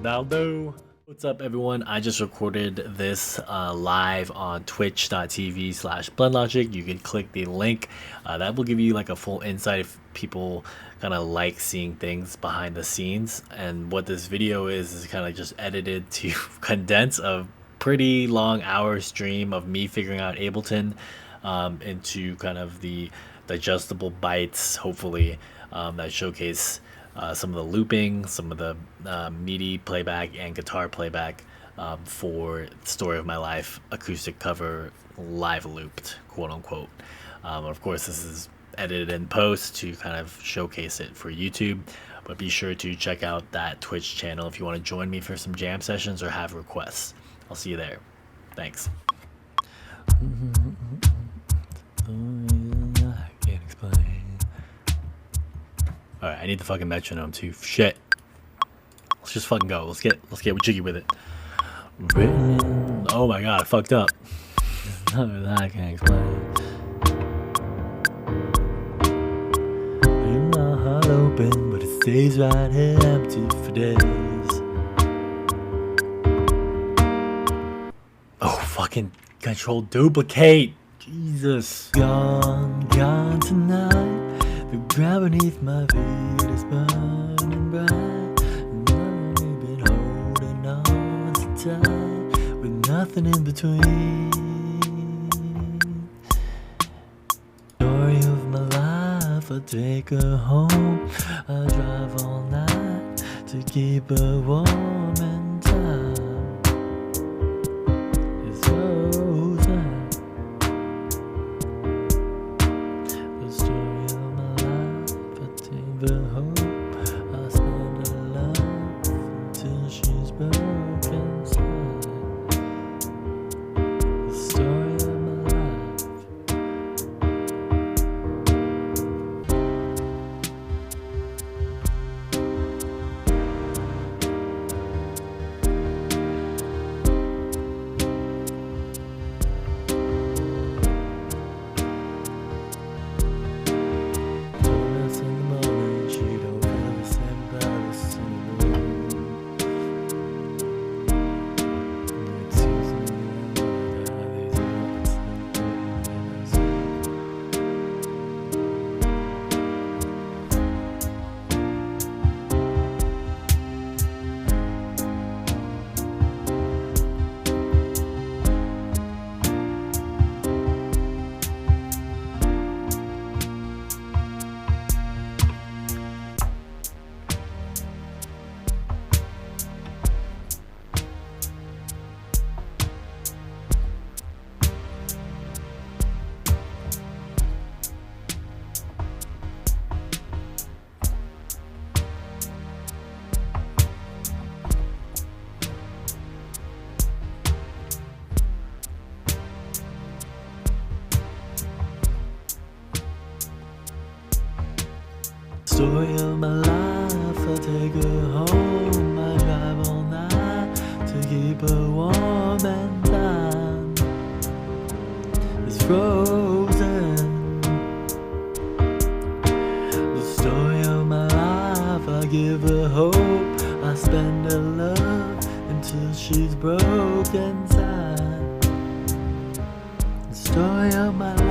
That'll do. What's up, everyone? I just recorded this live on twitch.tv/blendlogic. You can click the link. That will give you like a full insight if people kind of like seeing things behind the scenes. And what this video is kind of just edited to condense a pretty long hour stream of me figuring out Ableton into kind of the digestible bites, hopefully, that showcase some of the looping, some of the MIDI playback and guitar playback for Story of My Life acoustic cover, live looped, quote unquote. Of course, this is edited in post to kind of showcase it for YouTube, but be sure to check out that Twitch channel if you want to join me for some jam sessions or have requests. I'll see you there. Thanks. I can't explain. All right, I need the fucking metronome too. Shit. Let's just fucking go. Let's get jiggy with it. Oh my god, I fucked up. I can't explain. Leave my heart open, but it stays right here empty for days. Oh, fucking control duplicate. Jesus. Gone tonight. The ground beneath my feet is burning bright, and I've been holding on so tight, with nothing in between. Story of my life, I take her home, I drive all night to keep her warm and time. It's frozen. The story of my life, I take the hope, I spend her love until she's broken inside. The story of my life. Donuts in the morning, she don't feel the same privacy in the room. It seems to me that these moments story of my life, I take her home, I drive all night to keep her warm and time is frozen. The story of my life, I give her hope, I spend her love until she's broken inside. The story of my life.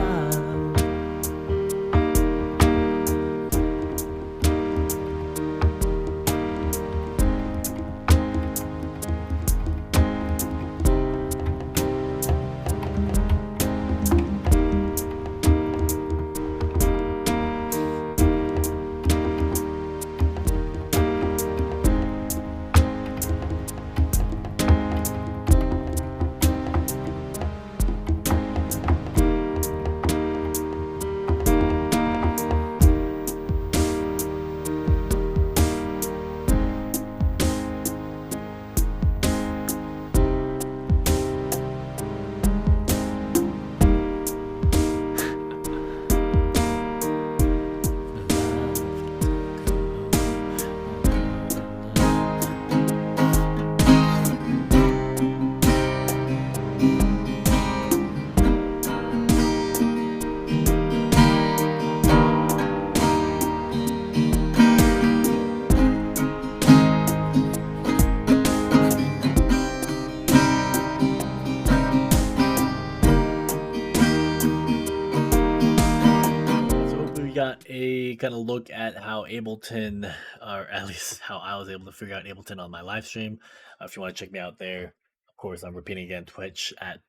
got a kind of look at how Ableton, or at least how I was able to figure out Ableton on my live stream. If you want to check me out there, of course, I'm repeating again, Twitch at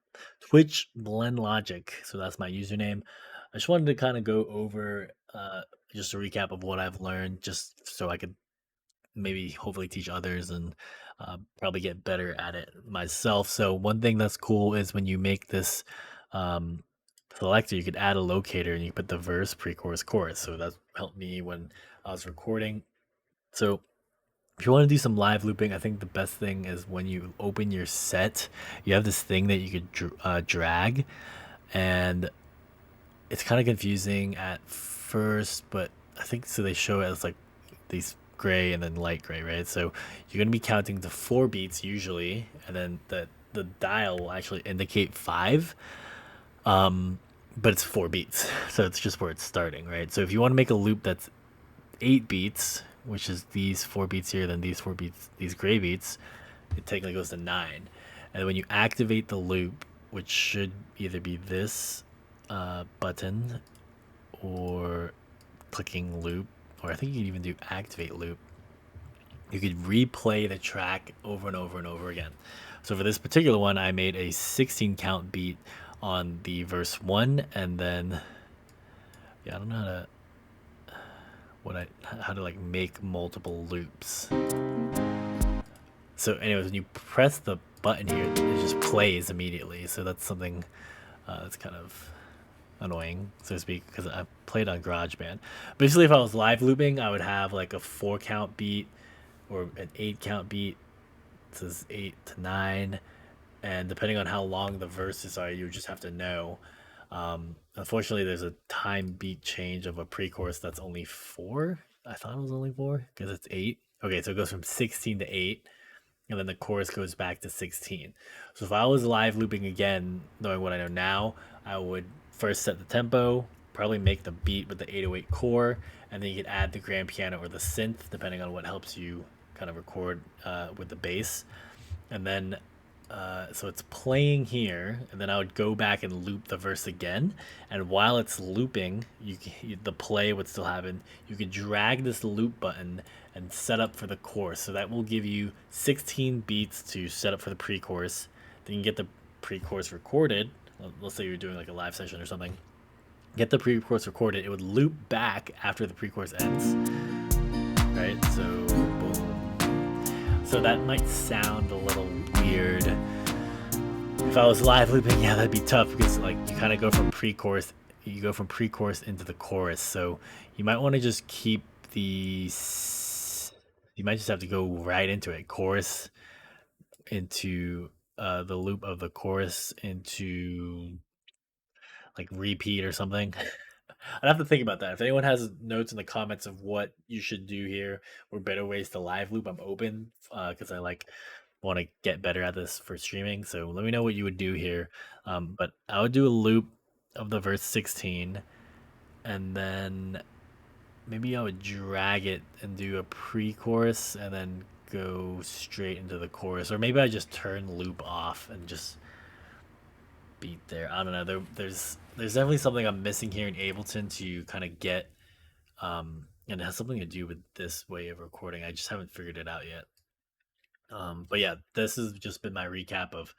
Twitch Blend Logic. So that's my username. I just wanted to kind of go over just a recap of what I've learned, just so I could maybe hopefully teach others and probably get better at it myself. So one thing that's cool is when you make this um, selector, you could add a locator and you put the verse, pre-chorus, chorus. So that helped me when I was recording. So if you want to do some live looping, I think the best thing is when you open your set, you have this thing that you could drag, and it's kind of confusing at first, but I think so. They show it as like these gray and then light gray, right? So you're gonna be counting to 4 beats usually, and then the dial will actually indicate 5. Um, but it's 4 beats, so it's just where it's starting, right? So if you want to make a loop that's 8 beats, which is these 4 beats here, then these 4 beats, these gray beats, it technically goes to 9. And when you activate the loop, which should either be this button or clicking loop, or I think you can even do activate loop, you could replay the track over and over and over again. So for this particular one, I made a 16 count beat on the verse 1, and then yeah, I don't know how to like make multiple loops. So anyways, when you press the button here, it just plays immediately. So that's something that's kind of annoying, so to speak, because I played on GarageBand. Basically, if I was live looping, I would have like a 4 count beat or an 8 count beat. It says 8 to 9, and depending on how long the verses are, you just have to know. Unfortunately, there's a time beat change of a pre-chorus that's only 4. I thought it was only 4 because it's 8. Okay, so it goes from 16 to 8, and then the chorus goes back to 16. So if I was live looping again, knowing what I know now, I would first set the tempo, probably make the beat with the 808 core, and then you could add the grand piano or the synth, depending on what helps you kind of record with the bass. And then so it's playing here, and then I would go back and loop the verse again. And while it's looping, the play would still happen. You could drag this loop button and set up for the chorus. So that will give you 16 beats to set up for the pre-chorus. Then you can get the pre-chorus recorded. Let's say you're doing like a live session or something. Get the pre-chorus recorded. It would loop back after the pre-chorus ends. Right? So boom. So that might sound a little weird. If I was live looping, yeah, that'd be tough because like you kind of go from pre-chorus, into the chorus. So you might want to just keep you might just have to go right into it. Chorus into the loop of the chorus into like repeat or something. I'd have to think about that. If anyone has notes in the comments of what you should do here or better ways to live loop, I'm open because I like want to get better at this for streaming. So let me know what you would do here. But I would do a loop of the verse 16, and then maybe I would drag it and do a pre-chorus and then go straight into the chorus, or maybe I just turn loop off and just beat there. I don't know. There's definitely something I'm missing here in Ableton to kind of get, and it has something to do with this way of recording. I just haven't figured it out yet. But yeah, this has just been my recap of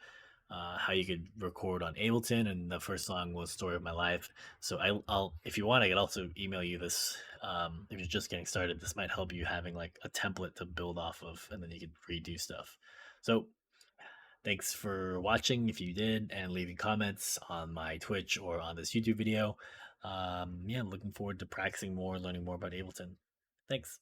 how you could record on Ableton, and the first song was "Story of My Life." So I'll if you want, I could also email you this. If you're just getting started, this might help you having like a template to build off of, and then you could redo stuff. So thanks for watching if you did, and leaving comments on my Twitch or on this YouTube video. Yeah, looking forward to practicing more, learning more about Ableton. Thanks.